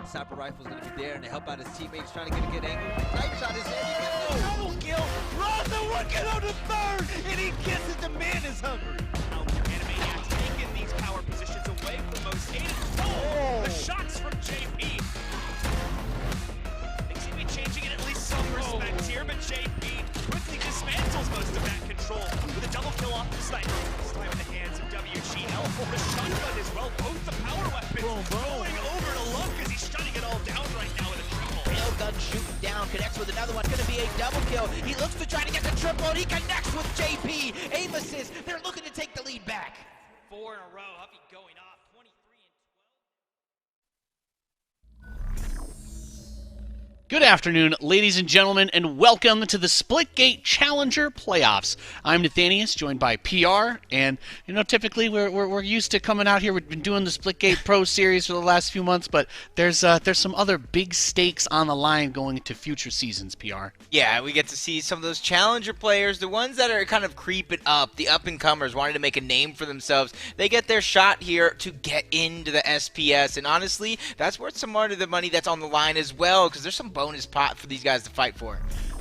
Sniper rifle's gonna be there and to help out his teammates, trying to get a good angle. Knife shot is there. He gets the double kill. Rondo working on the third, and he gets it. The man is hungry. Animaniacs taking these power positions away from most hated. The shots from JP. Things seem to be changing in at least some respects here, but JP quickly dismantles most of that control with a double kill off the sniper. This time in the hands of WGL. The shotgun as well, both the power weapons going over to Luck as he's shutting it all down right now with a triple. Railgun shooting down, connects with another one, gonna be a double kill. He looks to try to get the triple, and he connects with JP. Aim assist, they're looking to take the lead back. 4 in a row, Huffy going off, 23 and 12. Good afternoon, ladies and gentlemen, and welcome to the Splitgate Challenger Playoffs. I'm Nathanius, joined by PR, and typically we're used to coming out here. We've been doing the Splitgate Pro Series for the last few months, but there's some other big stakes on the line going into future seasons. PR. Yeah, we get to see some of those challenger players, the ones that are kind of creeping up, the up-and-comers wanting to make a name for themselves. They get their shot here to get into the SPS, and honestly, that's worth some more of the money that's on the line as well, because there's some bonus pot for these guys to fight for.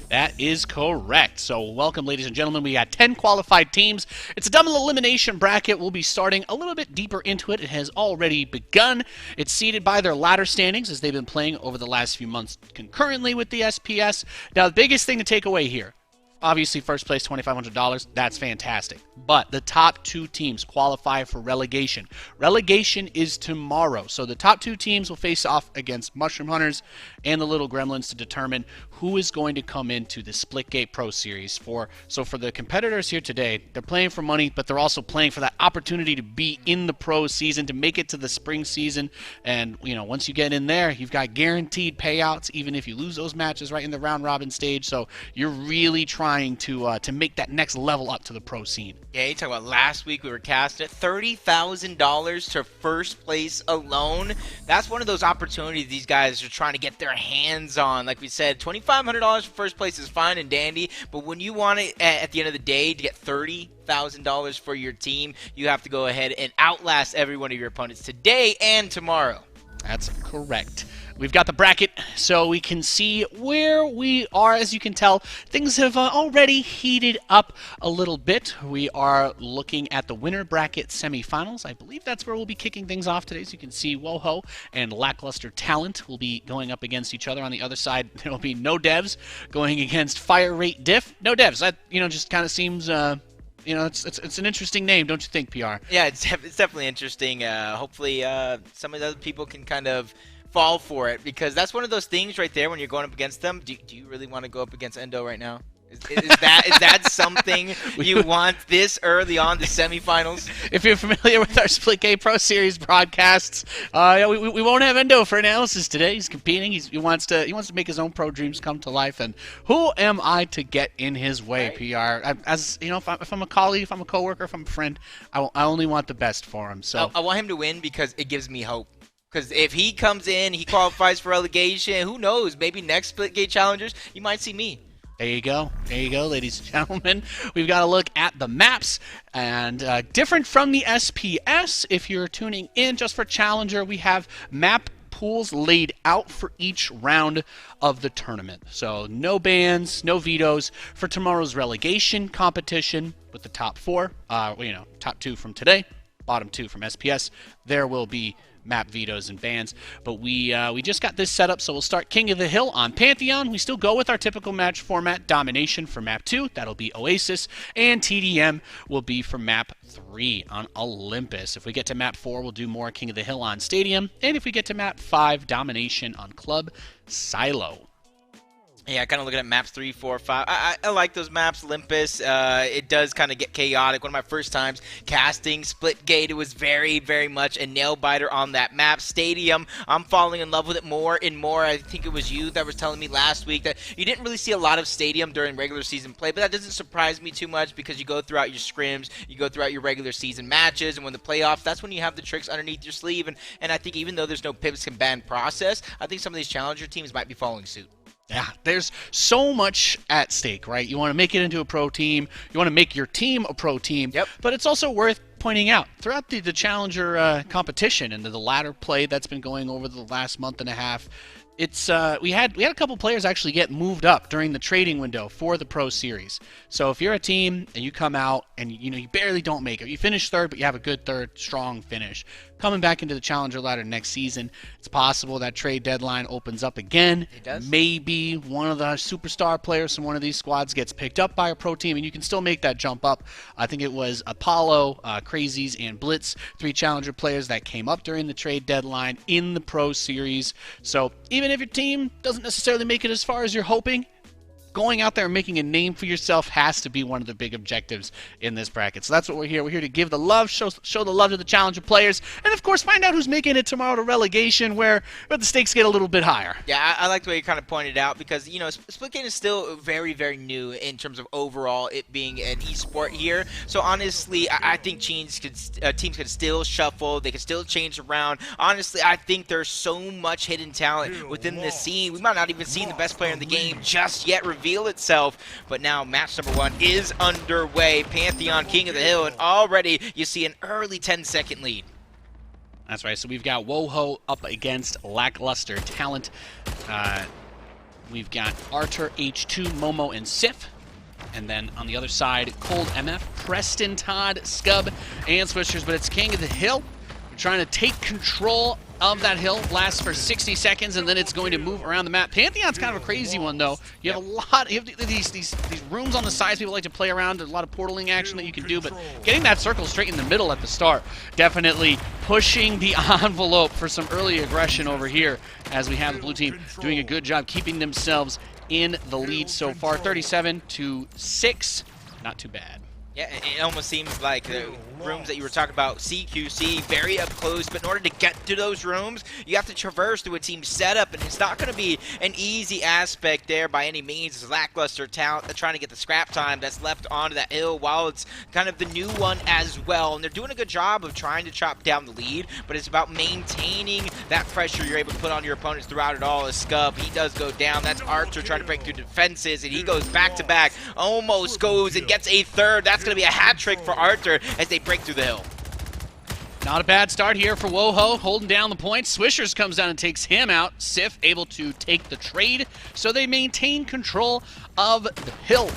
That is correct. So welcome, ladies and gentlemen. We got 10 qualified teams. It's a double elimination bracket. We'll be starting a little bit deeper into it. It has already begun. It's seeded by their ladder standings as they've been playing over the last few months concurrently with the SPS. Now, the biggest thing to take away here, obviously first place $2,500. That's fantastic. But the top two teams qualify for relegation. Relegation is tomorrow. So the top two teams will face off against Mushroom Hunters and the Little Gremlins to determine who is going to come into the Splitgate Pro Series. So for the competitors here today, they're playing for money, but they're also playing for that opportunity to be in the pro season, to make it to the spring season. And once you get in there, you've got guaranteed payouts, even if you lose those matches right in the round robin stage. So you're really trying to make that next level up to the pro scene. Yeah, you talk about last week we were casting at $30,000 to first place alone. That's one of those opportunities these guys are trying to get their hands on. Like we said, $2,500 for first place is fine and dandy, but when you want it at the end of the day to get $30,000 for your team, you have to go ahead and outlast every one of your opponents today and tomorrow. That's correct. We've got the bracket so we can see where we are. As you can tell, things have already heated up a little bit. We are looking at the winner bracket semifinals. I believe that's where we'll be kicking things off today. So you can see Woho and Lackluster Talent will be going up against each other. On the other side, there will be No Devs going against Fire Rate Diff. No Devs, that just kind of seems it's an interesting name, don't you think, PR? Yeah, it's definitely interesting. Hopefully some of the other people can kind of fall for it, because that's one of those things right there when you're going up against them. Do you really want to go up against Endo right now? Is that something you want this early on, the semifinals? If you're familiar with our Splitgate Pro Series broadcasts, we won't have Endo for analysis today. He's competing. He wants to make his own pro dreams come to life. And who am I to get in his way, right? PR? If I'm a colleague, if I'm a coworker, if I'm a friend, I only want the best for him. So I want him to win because it gives me hope. Because if he comes in, he qualifies for relegation, who knows? Maybe next Splitgate Challengers, you might see me. There you go, ladies and gentlemen. We've got to look at the maps, and different from the SPS, if you're tuning in just for Challenger, we have map pools laid out for each round of the tournament. So no bans, no vetoes for tomorrow's relegation competition with the top four. Top two from today, bottom two from SPS. There will be map vetoes and bans, but we just got this set up, so we'll start King of the Hill on Pantheon. We still go with our typical match format. Domination for map 2, that'll be Oasis, and TDM will be for map 3 on Olympus. If we get to map 4, we'll do more King of the Hill on Stadium, and if we get to map 5, Domination on Club Silo. Yeah, kind of looking at maps 3, 4, 5. I like those maps. Olympus, it does kind of get chaotic. One of my first times casting Splitgate, it was very, very much a nail-biter on that map. Stadium, I'm falling in love with it more and more. I think it was you that was telling me last week that you didn't really see a lot of Stadium during regular season play, but that doesn't surprise me too much because you go throughout your scrims, you go throughout your regular season matches, and when the playoffs, that's when you have the tricks underneath your sleeve. And I think even though there's no pips can ban process, I think some of these challenger teams might be following suit. Yeah, there's so much at stake, right? You want to make it into a pro team. You want to make your team a pro team. Yep. But it's also worth pointing out, throughout the Challenger competition and the ladder play that's been going over the last month and a half, it's we had a couple players actually get moved up during the trading window for the Pro Series. So if you're a team and you come out and you barely don't make it, you finish third, but you have a good third, strong finish, coming back into the Challenger ladder next season, it's possible that trade deadline opens up again. It does. Maybe one of the superstar players from one of these squads gets picked up by a pro team, and you can still make that jump up. I think it was Apollo, Crazies, and Blitz, 3 Challenger players that came up during the trade deadline in the Pro Series. So even if your team doesn't necessarily make it as far as you're hoping, going out there and making a name for yourself has to be one of the big objectives in this bracket. So that's what we're here. We're here to give the love, show the love to the Challenger players, and of course find out who's making it tomorrow to relegation, where the stakes get a little bit higher. Yeah, I like the way you kind of pointed out, because Splitgate is still very, very new in terms of overall it being an esport here. So honestly, I think teams could still shuffle. They could still change around. Honestly, I think there's so much hidden talent within this scene. We might not even see the best player in the game just yet reveal itself, but now match number 1 is underway. Pantheon, King of the Hill, and already you see an early 10-second lead. That's right. So we've got Woho up against Lackluster Talent. We've got Artur, H2, Momo, and Sif. And then on the other side, Cold MF, Preston, Todd, Scub, and Swishers. But it's King of the Hill. We're trying to take control of that hill. Lasts for 60 seconds, and then it's going to move around the map. Pantheon's kind of a crazy one, though. You have you have these rooms on the sides people like to play around. There's a lot of portaling action that you can do, but getting that circle straight in the middle at the start, definitely pushing the envelope for some early aggression over here, as we have the blue team doing a good job keeping themselves in the lead so far. 37-6, not too bad. Yeah, it almost seems like the rooms that you were talking about, CQC, very up close, but in order to get to those rooms, you have to traverse through a team setup, and it's not going to be an easy aspect there by any means. It's Lackluster Talent trying to get the scrap time that's left onto that hill, while it's kind of the new one as well, and they're doing a good job of trying to chop down the lead, but it's about maintaining that pressure you're able to put on your opponents throughout it all. As Scub, he does go down. That's Archer trying to break through defenses, and he goes back-to-back, almost goes and gets a third. That's going to be a hat trick for Arthur as they break through the hill. Not a bad start here for Woho, holding down the points. Swishers comes down and takes him out. Sif able to take the trade, so they maintain control of the hill.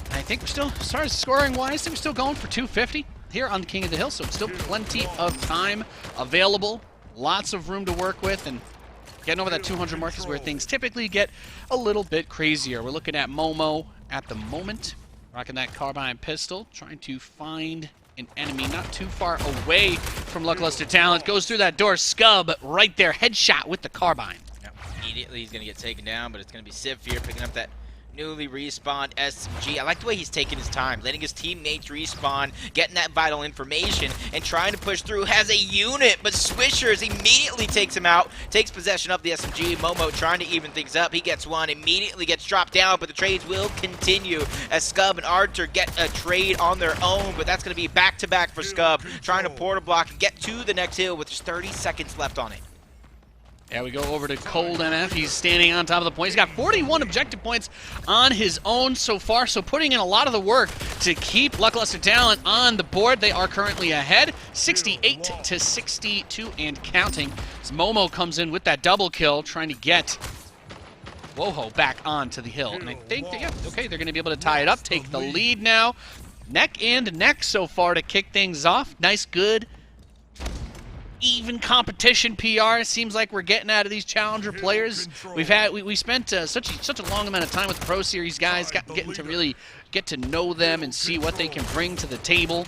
And I think we're still, as far as scoring-wise, I think we're still going for 250 here on the King of the Hill, so still plenty of time available. Lots of room to work with, and getting over that 200 mark is where things typically get a little bit crazier. We're looking at Momo at the moment, rocking that carbine pistol, trying to find an enemy not too far away from Lackluster Talent. Goes through that door. Scub right there. Headshot with the carbine. Yep. Immediately he's going to get taken down, but it's going to be Sif here picking up that newly respawned SMG. I like the way he's taking his time, letting his teammates respawn, getting that vital information, and trying to push through. Has a unit, but Swishers immediately takes him out, takes possession of the SMG. Momo trying to even things up. He gets one, immediately gets dropped down, but the trades will continue as Scub and Archer get a trade on their own, but that's going to be back-to-back for Scub, trying to portal block and get to the next hill with just 30 seconds left on it. Yeah, we go over to Cold MF. He's standing on top of the point. He's got 41 objective points on his own so far, so putting in a lot of the work to keep Lackluster Talent on the board. They are currently ahead, 68-62 and counting. As Momo comes in with that double kill, trying to get Woho back onto the hill. And I think, yeah, okay, they're going to be able to tie it up, take the lead now. Neck and neck so far to kick things off. Nice, good, even competition PR. It seems like we're getting out of these challenger players. We spent such a long amount of time with the Pro Series guys, getting to really get to know them and see what they can bring to the table.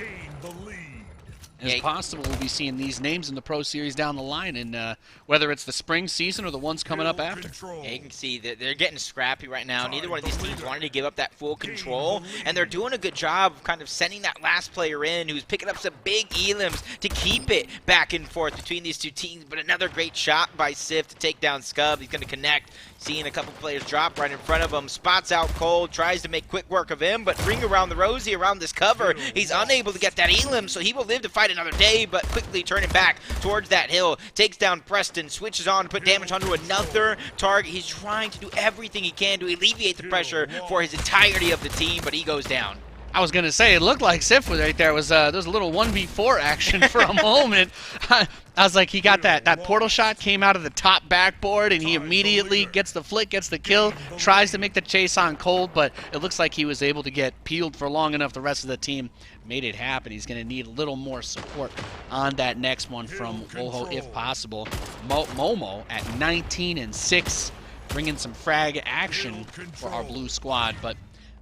It's possible we'll be seeing these names in the Pro Series down the line, and whether it's the spring season or the ones coming up after. Yeah, you can see that they're getting scrappy right now. Neither one of these teams wanted to give up that full control, and they're doing a good job of kind of sending that last player in who's picking up some big elims to keep it back and forth between these two teams. But another great shot by Sif to take down Scub. He's going to connect, seeing a couple players drop right in front of him. Spots out Cold, tries to make quick work of him, but ring around the rosy around this cover. He's unable to get that elim, so he will live to fight another day, but quickly turning back towards that hill. Takes down Preston, switches on to put damage onto another target. He's trying to do everything he can to alleviate the pressure for his entirety of the team, but he goes down. I was going to say, it looked like Sif was right there. There was a little 1v4 action for a moment. I was like, he got that portal shot, came out of the top backboard, and he immediately gets the flick, gets the kill, tries to make the chase on Cold, but it looks like he was able to get peeled for long enough. The rest of the team made it happen. He's going to need a little more support on that next one from Woho if possible. Momo at 19-6, bringing some frag action for our blue squad, but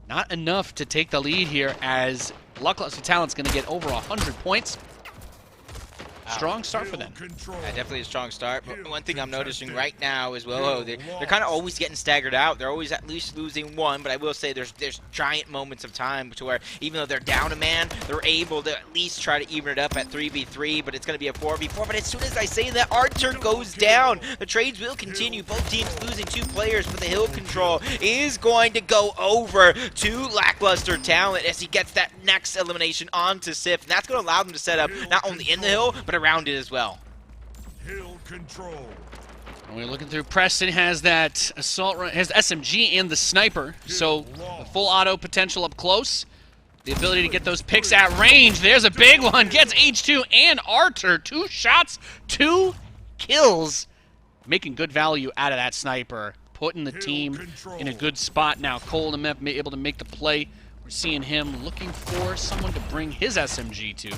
not enough to take the lead here as Lackluster Talent's going to get over 100 points. Strong start for them. Yeah, definitely a strong start. But one thing I'm noticing right now is, well, they're kind of always getting staggered out. They're always at least losing one, but I will say there's giant moments of time to where even though they're down a man, they're able to at least try to even it up at 3v3, but it's going to be a 4v4. But as soon as I say that, Archer goes down. The trades will continue. Both teams losing 2 players, but the hill control is going to go over to Lackluster Talent as he gets that next elimination onto Sif. And that's going to allow them to set up not only in the hill, but around it as well. Hill control. And we're looking through. Preston has that assault run, has SMG and the sniper, so the full auto potential up close. The ability to get those picks at range. There's a big one. Gets H2 and Archer. 2 shots, 2 kills. Making good value out of that sniper. Putting the team in a good spot now. Cold and Mep able to make the play. We're seeing him looking for someone to bring his SMG to.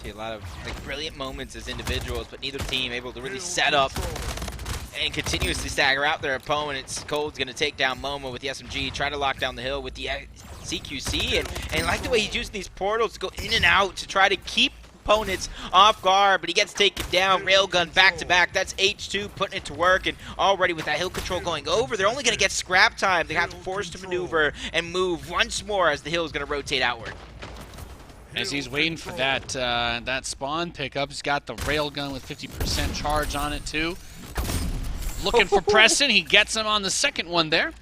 A lot of brilliant moments as individuals, but neither team able to really set up and continuously stagger out their opponents. Cold's going to take down Momo with the SMG, try to lock down the hill with the CQC, and I like the way he's using these portals to go in and out to try to keep opponents off guard, but he gets taken down. Railgun back to back. That's H2 putting it to work, and already with that hill control going over, they're only going to get scrap time. They have to force to maneuver and move once more as the hill is going to rotate outward. As he's waiting for that spawn pickup, he's got the railgun with 50% charge on it too. Looking for Preston, he gets him on the second one there.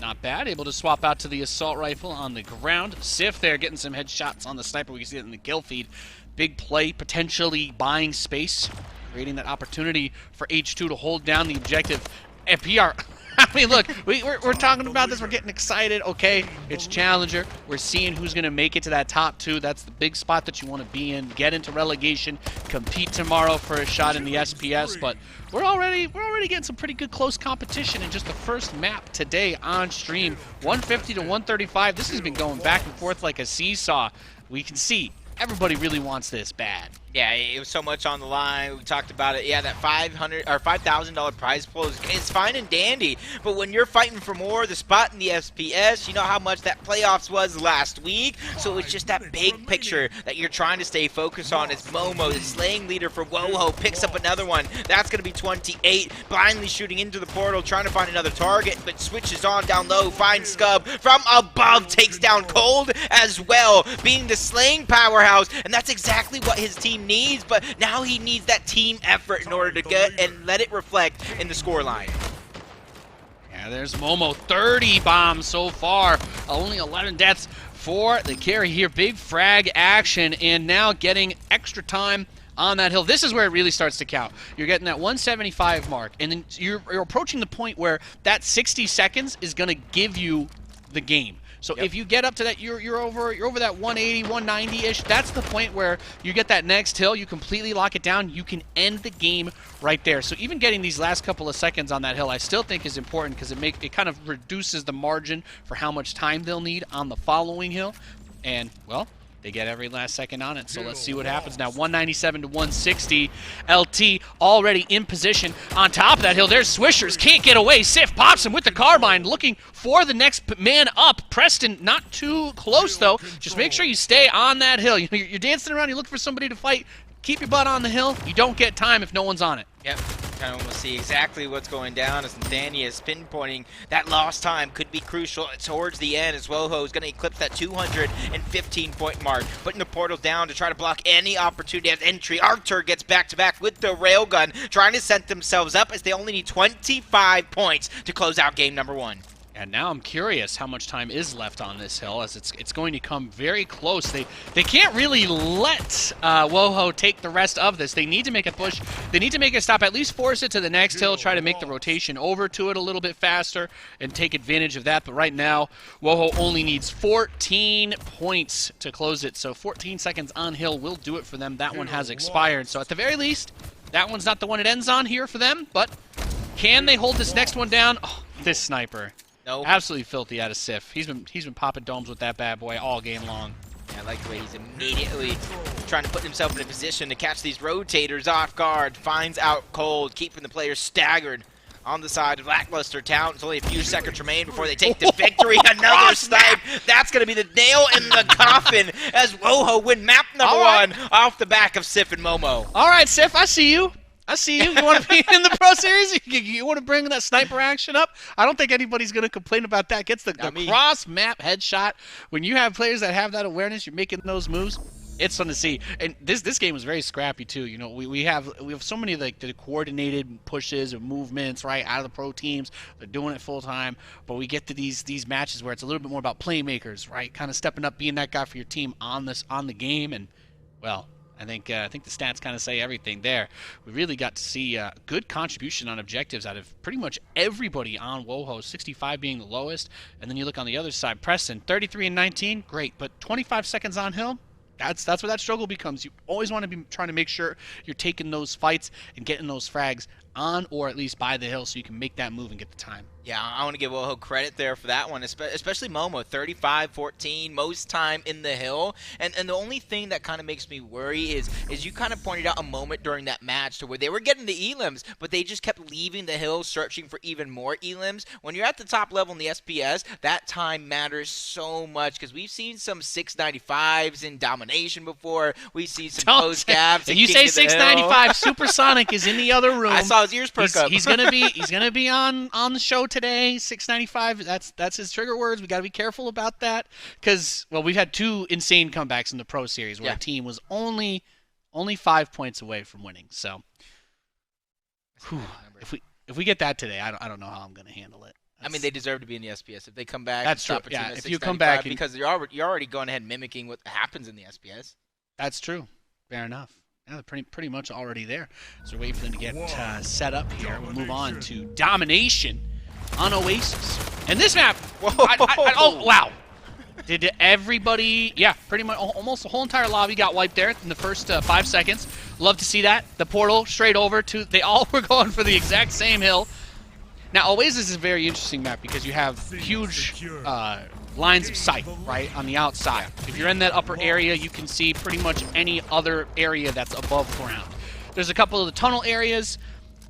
Not bad, able to swap out to the assault rifle on the ground. Sif there getting some headshots on the sniper. We can see it in the kill feed. Big play, potentially buying space, creating that opportunity for H2 to hold down the objective. And PR, I mean, look, we're talking about this. We're getting excited. Okay, it's Challenger. We're seeing who's going to make it to that top 2. That's the big spot that you want to be in. Get into relegation. Compete tomorrow for a shot in the SPS. But we're already getting some pretty good close competition in just the first map today on stream. 150 to 135. This has been going back and forth like a seesaw. We can see everybody really wants this bad. Yeah, it was so much on the line. We talked about it. Yeah, that $500 or $5,000 prize pool is fine and dandy, but when you're fighting for more, the spot in the SPS, you know how much that playoffs was last week. So it's just that big picture that you're trying to stay focused on. As Momo, the slaying leader for Woho, picks up another one. That's going to be 28. Blindly shooting into the portal, trying to find another target, but switches on down low. Finds Scub from above, takes down Cold as well, being the slaying powerhouse, and that's exactly what his team needs, but now he needs that team effort in order to get and let it reflect in the scoreline. Yeah, there's Momo, 30 bombs so far, only 11 deaths for the carry here. Big frag action, and now getting extra time on that hill. This is where it really starts to count. You're getting that 175 mark, and then you're approaching the point where that 60 seconds is going to give you the game. So if you get up to that, you're over that 180, 190-ish. That's the point where you get that next hill. You completely lock it down. You can end the game right there. So even getting these last couple of seconds on that hill, I still think is important because it kind of reduces the margin for how much time they'll need on the following hill. And well, they get every last second on it, so let's see what happens now. 197 to 160. LT already in position on top of that hill. There's Swishers, can't get away. Sif pops him with the carbine, looking for the next man up. Preston not too close, though. Just make sure you stay on that hill. You're dancing around, you look for somebody to fight. Keep your butt on the hill. You don't get time if no one's on it. Yep, kind of almost see exactly what's going down as Nathania is pinpointing that lost time could be crucial towards the end as Woho is going to eclipse that 215-point mark, putting the portals down to try to block any opportunity of entry. Archer gets back-to-back with the railgun, trying to set themselves up as they only need 25 points to close out game number 1. And now I'm curious how much time is left on this hill, as it's going to come very close. They can't really let Woho take the rest of this. They need to make a push. They need to make a stop, at least force it to the next hill, try to make the rotation over to it a little bit faster and take advantage of that. But right now, Woho only needs 14 points to close it. So 14 seconds on hill will do it for them. That one has expired. So at the very least, that one's not the one it ends on here for them. But can they hold this next one down? Oh, this sniper. Nope. Absolutely filthy out of Sif. He's been popping domes with that bad boy all game long. Yeah, I like the way he's immediately trying to put himself in a position to catch these rotators off guard. Finds out cold, keeping the players staggered on the side of Lackluster Town. It's only a few seconds remain before they take the victory. Another snipe. That's going to be the nail in the coffin as Woho win map number one off the back of Sif and Momo. All right, Sif, I see you. I see you. You want to be in the Pro Series? You want to bring that sniper action up? I don't think anybody's going to complain about that. Gets the cross-map headshot. When you have players that have that awareness, you're making those moves. It's fun to see. And this game was very scrappy too. You know, we have so many like the coordinated pushes and movements right out of the pro teams. They're doing it full time. But we get to these matches where it's a little bit more about playmakers, right? Kind of stepping up, being that guy for your team on the game. And well, I think the stats kind of say everything there. We really got to see good contribution on objectives out of pretty much everybody on Woho, 65 being the lowest. And then you look on the other side, Preston, 33 and 19, great. But 25 seconds on hill, that's where that struggle becomes. You always want to be trying to make sure you're taking those fights and getting those frags on or at least by the hill so you can make that move and get the time. Yeah, I want to give Woho credit there for that one, especially Momo, 35-14, most time in the hill. And the only thing that kind of makes me worry is you kind of pointed out a moment during that match to where they were getting the elims, but they just kept leaving the hill searching for even more elims. When you're at the top level in the SPS, that time matters so much because we've seen some 695s in domination before. We've seen some post gaps. If you say 695, Supersonic is in the other room. I saw his ears perk up. He's gonna be on the show today. 695. That's his trigger words. We got to be careful about that because we've had two insane comebacks in the Pro Series where a team was only 5 points away from winning. So if we get that today, I don't know how I'm gonna handle it. I mean, they deserve to be in the SPS if they come back. That's true. Yeah, if you come back because you're already going ahead mimicking what happens in the SPS. That's true. Fair enough. Yeah, they're pretty much already there. So we're waiting for them to get set up here. We'll move on to Domination on Oasis. And this map, oh, wow. Did everybody, pretty much almost the whole entire lobby got wiped there in the first 5 seconds. Love to see that. The portal straight over to, they all were going for the exact same hill. Now, Oasis is a very interesting map because you have huge lines of sight, right, on the outside. If you're in that upper area, you can see pretty much any other area that's above ground. There's a couple of the tunnel areas.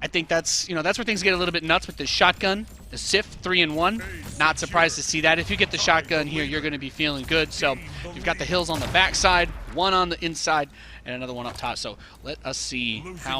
I think that's where things get a little bit nuts with the shotgun, the Sif 3-in-1. Not surprised to see that. If you get the shotgun here, you're going to be feeling good. So you've got the hills on the backside, one on the inside, and another one up top. So let us see how